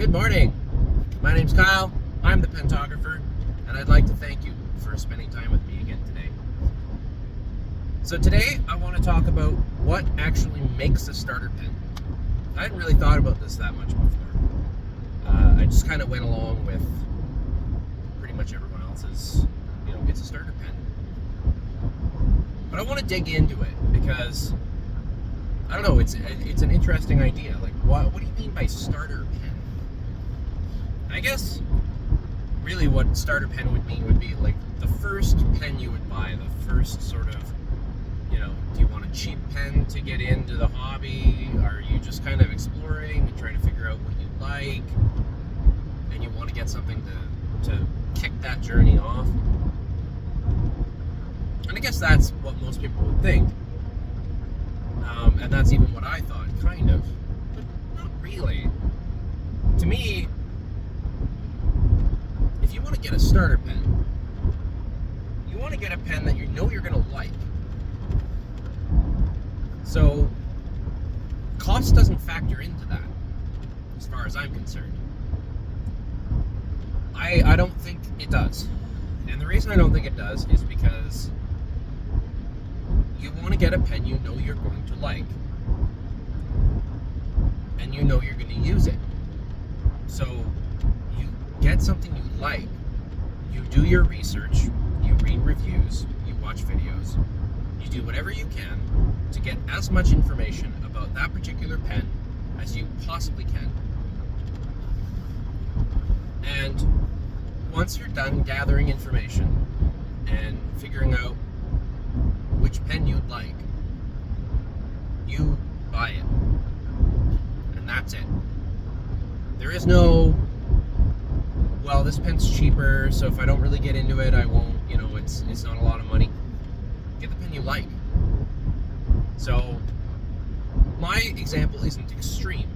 Good morning. My name's Kyle. I'm the Pentographer, and I'd like to thank you for spending time with me again today. So today I want to talk about what actually makes a starter pen. I hadn't really thought about this that much before. I just kind of went along with pretty much everyone else's, it's a starter pen. But I want to dig into it because, I don't know, it's an interesting idea. Like, what do you mean by starter pen? I guess really what starter pen would mean would be like the first pen you would buy, the first sort of, do you want a cheap pen to get into the hobby? Are you just kind of exploring and trying to figure out what you like? And you want to get something to kick that journey off? And I guess that's what most people would think. And that's even what I thought, kind of. But not really. To me, if you want to get a starter pen, you want to get a pen that you know you're going to like. So, cost doesn't factor into that, as far as I'm concerned. I don't think it does. And the reason I don't think it does is because you want to get a pen you know you're going to like. And you know you're going to use it. So, you get something you like, you do your research, you read reviews, you watch videos, you do whatever you can to get as much information about that particular pen as you possibly can. And once you're done gathering information and figuring out which pen you'd like, you buy it. And that's it. There is no, well, this pen's cheaper, so if I don't really get into it, I won't, it's not a lot of money. Get the pen you like. So, my example isn't extreme,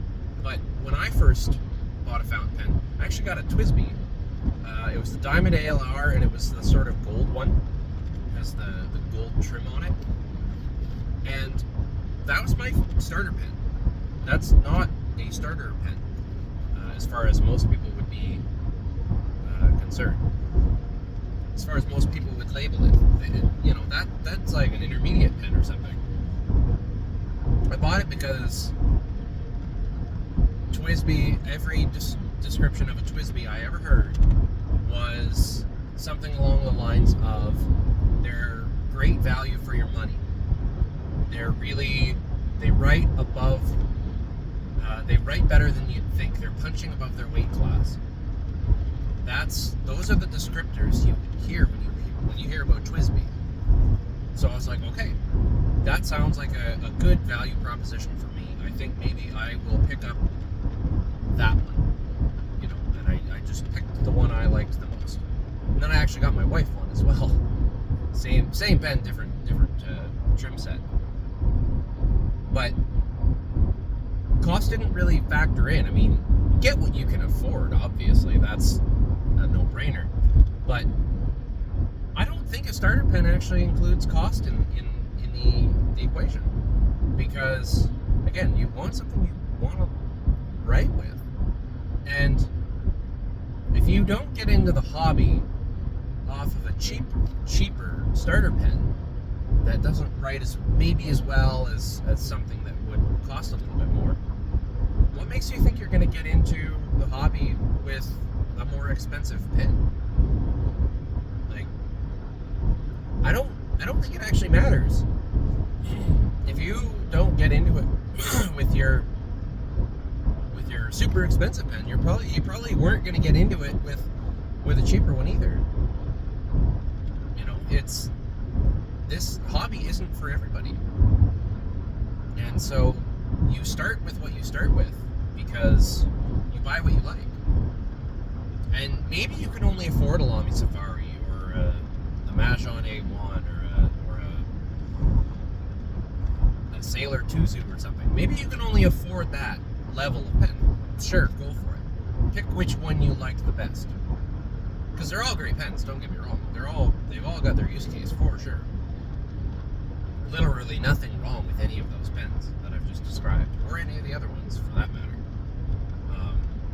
but when I first bought a fountain pen, I actually got a TWSBI. It was the Diamond ALR, and it was the sort of gold one. It has the gold trim on it. And that was my starter pen. That's not a starter pen, as far as most people would be concerned. As far as most people would label it, that's like an intermediate pen or something. I bought it because TWSBI, every description of a TWSBI I ever heard was something along the lines of they're great value for your money. They write above, they write better than you'd think. They're punching above their weight class. Those are the descriptors you hear when you hear about TWSBI. So I was like, okay, that sounds like a good value proposition for me. I think maybe I will pick up that one, and I just picked the one I liked the most. And then I actually got my wife one as well. Same pen, different trim set. But cost didn't really factor in. I mean, get what you can afford, obviously. That's a no-brainer. But I don't think a starter pen actually includes cost in the equation. Because, again, you want something you want to write with. And if you don't get into the hobby off of a cheaper starter pen that doesn't write maybe as well as something that would cost a little bit more, what makes you think you're going to get into the hobby with a more expensive pen? Like, I don't think it actually matters. If you don't get into it with your super expensive pen, you probably weren't going to get into it with a cheaper one either. This hobby isn't for everybody. And so you start with what you start with because you buy what you like. And maybe you can only afford a Lamy Safari or a Majon A1 or a Sailor Tuzu or something. Maybe you can only afford that level of pen. Sure, go for it. Pick which one you like the best. Because they're all great pens, don't get me wrong. They've all got their use case for sure. Literally nothing wrong with any of those pens that I've just described, or any of the other ones for that matter.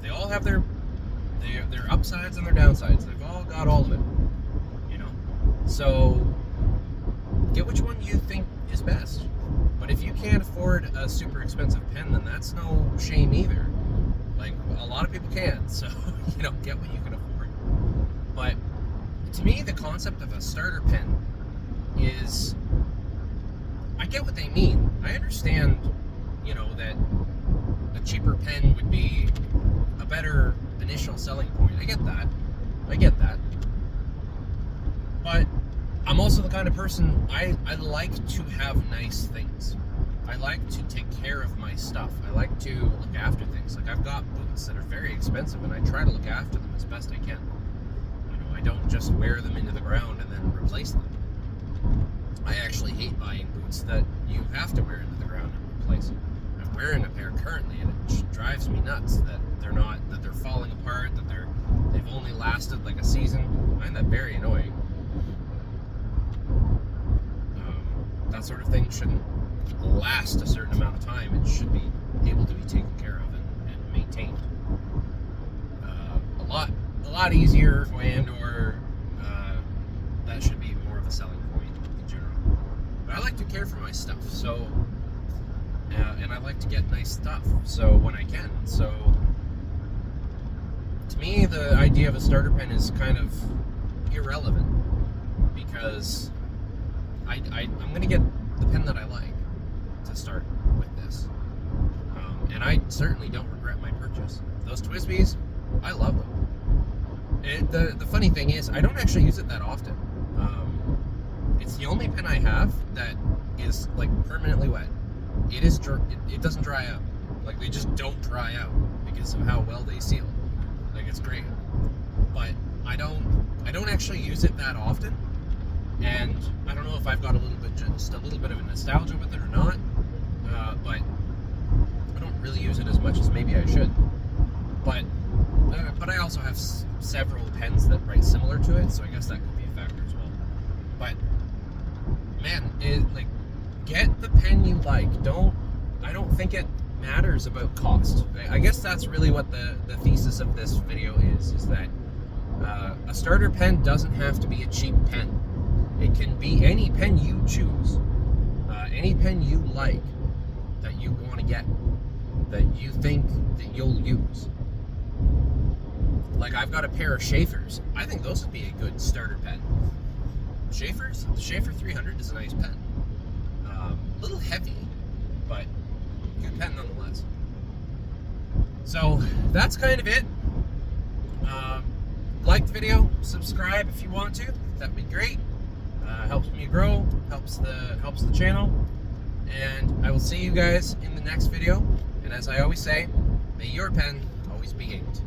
They all have their upsides and their downsides. They've all got all of it, you know. So get which one you think is best. But if you can't afford a super expensive pen, then that's no shame either. Like, a lot of people can, so, you know, get what you can afford. But to me, the concept of a starter pen is, I get what they mean. I understand, you know, that a cheaper pen would be a better initial selling point. I get that. But I'm also the kind of person, I like to have nice things. I like to take care of my stuff. I like to look after things. Like, I've got boots that are very expensive, and I try to look after them as best I can. You know, I don't just wear them into the ground and then replace them. I actually hate buying boots that you have to wear into the ground and replace. I'm wearing a pair currently, and it drives me nuts that they're falling apart, that they've only lasted like a season. I find that very annoying. That sort of thing shouldn't last a certain amount of time. It should be able to be taken care of and maintained. A lot easier, or that should be more of a selling point in general. But I like to care for my stuff, so and I like to get nice stuff, so when I can. So to me, the idea of a starter pen is kind of irrelevant, because I'm going to get the pen that I like to start with this. And I certainly don't regret my purchase. Those TWSBIs, I love them. And the funny thing is, I don't actually use it that often. It's the only pen I have that is like permanently wet. It doesn't dry out. Like, they just don't dry out because of how well they seal. Like, it's great. But I don't actually use it that often. And I don't know if I've got just a little bit of a nostalgia with it or not, but I don't really use it as much as maybe I should. But I also have several pens that write similar to it, so I guess that could be a factor as well. But man, get the pen you like. I don't think it matters about cost. I guess that's really what the thesis of this video is that a starter pen doesn't have to be a cheap pen. It can be any pen you choose, any pen you like, that you want to get, that you think that you'll use. Like, I've got a pair of Schaefers. I think those would be a good starter pen. Schaefers? The Schaefer 300 is a nice pen. A little heavy, but good pen nonetheless. So, that's kind of it. Like the video, subscribe if you want to. That'd be great. Helps me grow, helps the channel, and I will see you guys in the next video. And as I always say, may your pen always be inked.